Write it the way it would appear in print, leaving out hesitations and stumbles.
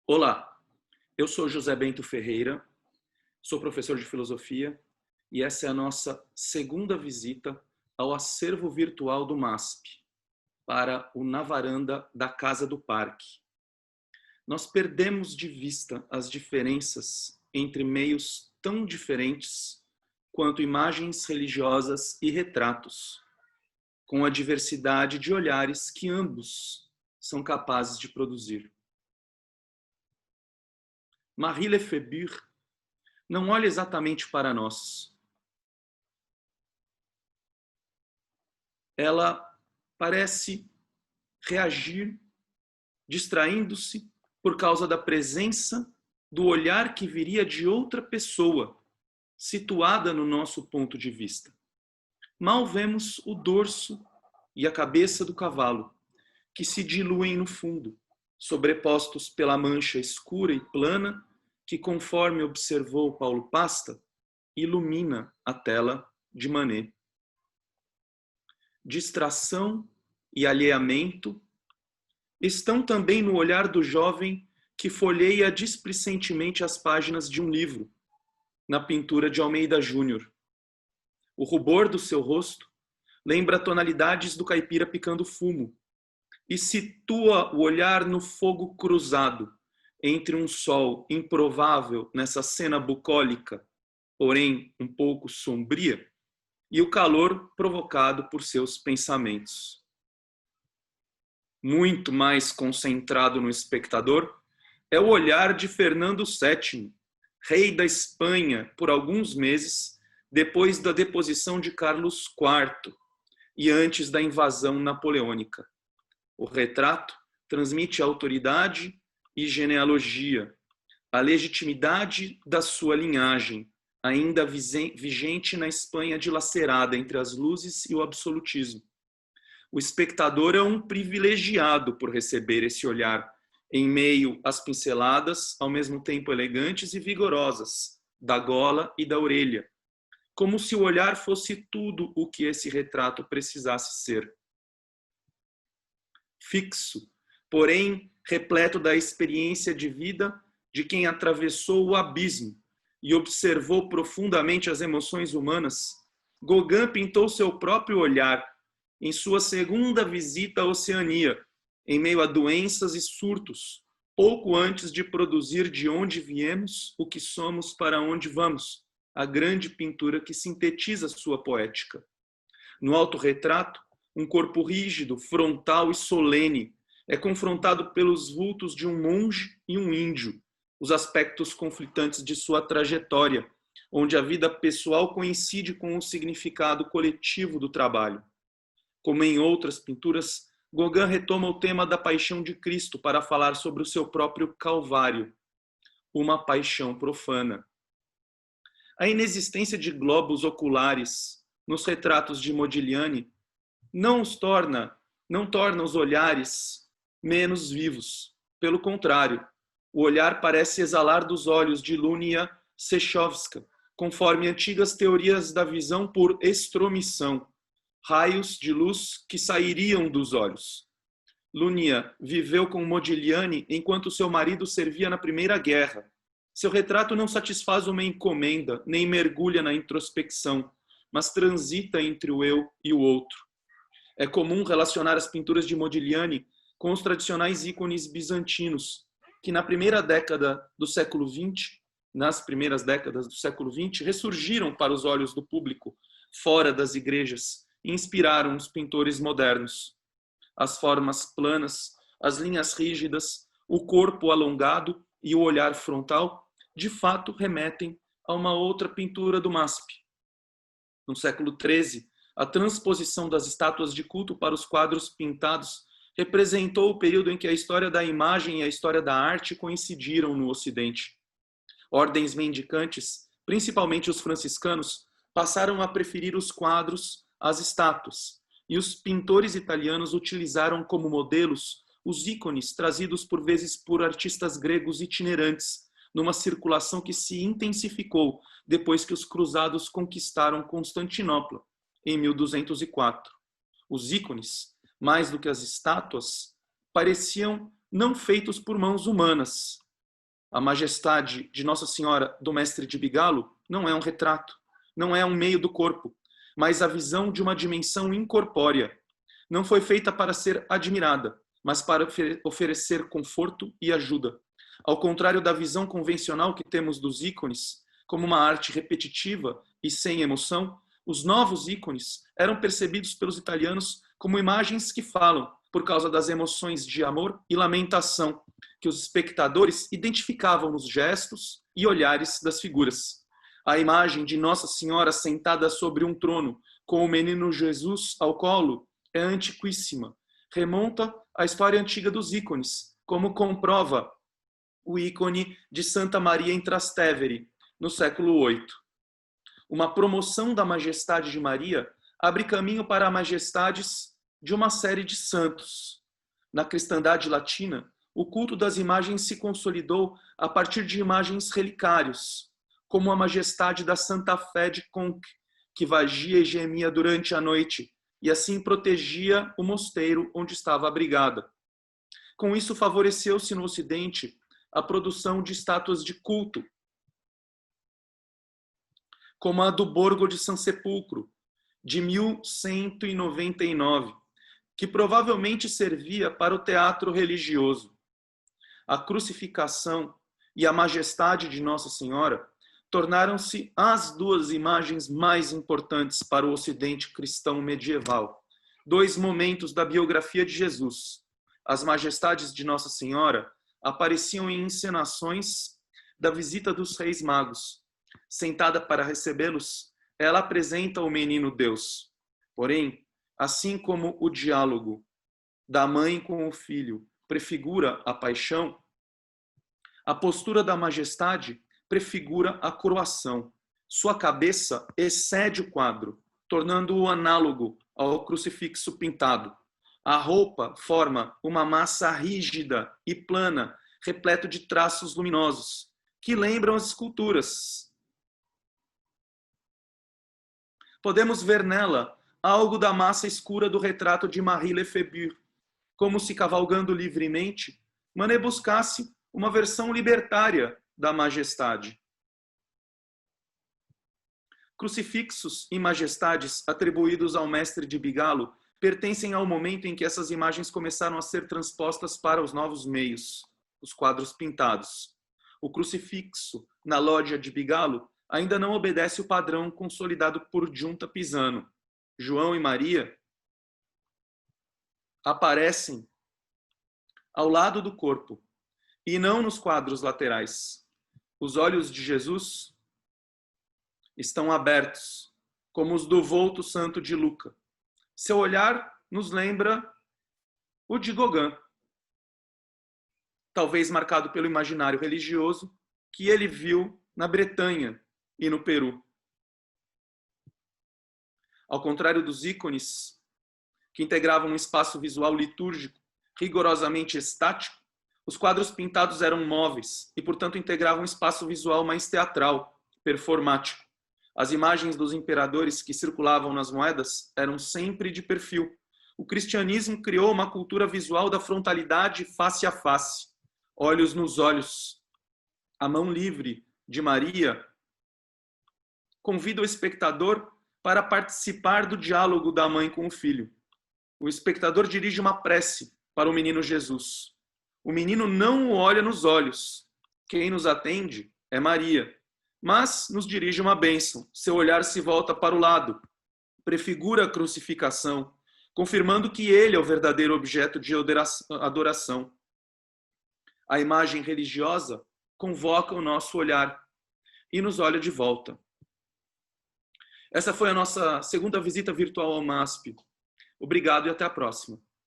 Olá, eu sou José Bento Ferreira, sou professor de filosofia e essa é a nossa segunda visita ao acervo virtual do MASP, para o Na Varanda da Casa do Parque. Nós perdemos de vista as diferenças entre meios tão diferentes quanto imagens religiosas e retratos, com a diversidade de olhares que ambos são capazes de produzir. Marie Lefebvre não olha exatamente para nós. Ela parece reagir distraindo-se por causa da presença do olhar que viria de outra pessoa, situada no nosso ponto de vista. Mal vemos o dorso e a cabeça do cavalo, que se diluem no fundo, sobrepostos pela mancha escura e plana que, conforme observou Paulo Pasta, ilumina a tela de Manet. Distração e alheamento estão também no olhar do jovem que folheia displicentemente as páginas de um livro, na pintura de Almeida Júnior. O rubor do seu rosto lembra tonalidades do caipira picando fumo e situa o olhar no fogo cruzado entre um sol improvável nessa cena bucólica, porém um pouco sombria, e o calor provocado por seus pensamentos. Muito mais concentrado no espectador é o olhar de Fernando VII, rei da Espanha por alguns meses depois da deposição de Carlos IV e antes da invasão napoleônica. O retrato transmite autoridade e genealogia, a legitimidade da sua linhagem, ainda vigente na Espanha dilacerada entre as luzes e o absolutismo. O espectador é um privilegiado por receber esse olhar em meio às pinceladas, ao mesmo tempo elegantes e vigorosas, da gola e da orelha, como se o olhar fosse tudo o que esse retrato precisasse ser. Fixo, porém repleto da experiência de vida de quem atravessou o abismo e observou profundamente as emoções humanas, Gauguin pintou seu próprio olhar em sua segunda visita à Oceania, em meio a doenças e surtos, pouco antes de produzir De Onde Viemos, o que somos, para onde vamos, a grande pintura que sintetiza sua poética. No autorretrato, um corpo rígido, frontal e solene é confrontado pelos vultos de um monge e um índio, os aspectos conflitantes de sua trajetória, onde a vida pessoal coincide com o significado coletivo do trabalho. Como em outras pinturas, Gauguin retoma o tema da paixão de Cristo para falar sobre o seu próprio Calvário, uma paixão profana. A inexistência de globos oculares nos retratos de Modigliani não torna os olhares menos vivos. Pelo contrário, o olhar parece exalar dos olhos de Lunia Sechovska, conforme antigas teorias da visão por estromissão, raios de luz que sairiam dos olhos. Lunia viveu com Modigliani enquanto seu marido servia na Primeira Guerra. Seu retrato não satisfaz uma encomenda, nem mergulha na introspecção, mas transita entre o eu e o outro. É comum relacionar as pinturas de Modigliani com os tradicionais ícones bizantinos, que nas primeiras décadas do século XX, ressurgiram para os olhos do público, fora das igrejas, e inspiraram os pintores modernos. As formas planas, as linhas rígidas, o corpo alongado e o olhar frontal, de fato remetem a uma outra pintura do MASP. No século XIII, a transposição das estátuas de culto para os quadros pintados representou o período em que a história da imagem e a história da arte coincidiram no Ocidente. Ordens mendicantes, principalmente os franciscanos, passaram a preferir os quadros às estátuas, e os pintores italianos utilizaram como modelos os ícones trazidos por vezes por artistas gregos itinerantes, numa circulação que se intensificou depois que os cruzados conquistaram Constantinopla, em 1204. Os ícones, mais do que as estátuas, pareciam não feitos por mãos humanas, A majestade de Nossa Senhora do Mestre de Bigalo não é um retrato, não é um meio do corpo, mas a visão de uma dimensão incorpórea. Não foi feita para ser admirada, mas para oferecer conforto e ajuda. Ao contrário da visão convencional que temos dos ícones, como uma arte repetitiva e sem emoção, os novos ícones eram percebidos pelos italianos como imagens que falam, por causa das emoções de amor e lamentação que os espectadores identificavam nos gestos e olhares das figuras. A imagem de Nossa Senhora sentada sobre um trono, com o menino Jesus ao colo, é antiquíssima. Remonta à história antiga dos ícones, como comprova o ícone de Santa Maria em Trastevere, no século VIII. Uma promoção da majestade de Maria abre caminho para as majestades de uma série de santos. Na cristandade latina, o culto das imagens se consolidou a partir de imagens relicários, como a majestade da Santa Fé de Conques, que vagia e gemia durante a noite, e assim protegia o mosteiro onde estava abrigada. Com isso, favoreceu-se no Ocidente a produção de estátuas de culto, como a do Borgo de San Sepulcro, de 1199, que provavelmente servia para o teatro religioso. A crucificação e a majestade de Nossa Senhora tornaram-se as duas imagens mais importantes para o Ocidente cristão medieval. Dois momentos da biografia de Jesus. As majestades de Nossa Senhora apareciam em encenações da visita dos Reis Magos. Sentada para recebê-los, ela apresenta o menino Deus. Porém, assim como o diálogo da mãe com o filho prefigura a paixão, a postura da majestade prefigura a coroação. Sua cabeça excede o quadro, tornando-o análogo ao crucifixo pintado. A roupa forma uma massa rígida e plana, repleto de traços luminosos, que lembram as esculturas. Podemos ver nela algo da massa escura do retrato de Marie Lefebvre, como se cavalgando livremente, Manet buscasse uma versão libertária da majestade. Crucifixos e majestades atribuídos ao mestre de Bigalo pertencem ao momento em que essas imagens começaram a ser transpostas para os novos meios, os quadros pintados. O crucifixo na lógia de Bigalo ainda não obedece o padrão consolidado por Giunta Pisano. João e Maria aparecem ao lado do corpo e não nos quadros laterais. Os olhos de Jesus estão abertos, como os do Volto Santo de Luca. Seu olhar nos lembra o de Gauguin, talvez marcado pelo imaginário religioso que ele viu na Bretanha e no Peru. Ao contrário dos ícones, que integravam um espaço visual litúrgico rigorosamente estático, os quadros pintados eram móveis e, portanto, integravam um espaço visual mais teatral, performático. As imagens dos imperadores que circulavam nas moedas eram sempre de perfil. O cristianismo criou uma cultura visual da frontalidade face a face, olhos nos olhos. A mão livre de Maria convida o espectador para participar do diálogo da mãe com o filho. O espectador dirige uma prece para o menino Jesus. O menino não o olha nos olhos. Quem nos atende é Maria, mas nos dirige uma bênção. Seu olhar se volta para o lado, prefigura a crucificação, confirmando que ele é o verdadeiro objeto de adoração. A imagem religiosa convoca o nosso olhar e nos olha de volta. Essa foi a nossa segunda visita virtual ao MASP. Obrigado e até a próxima.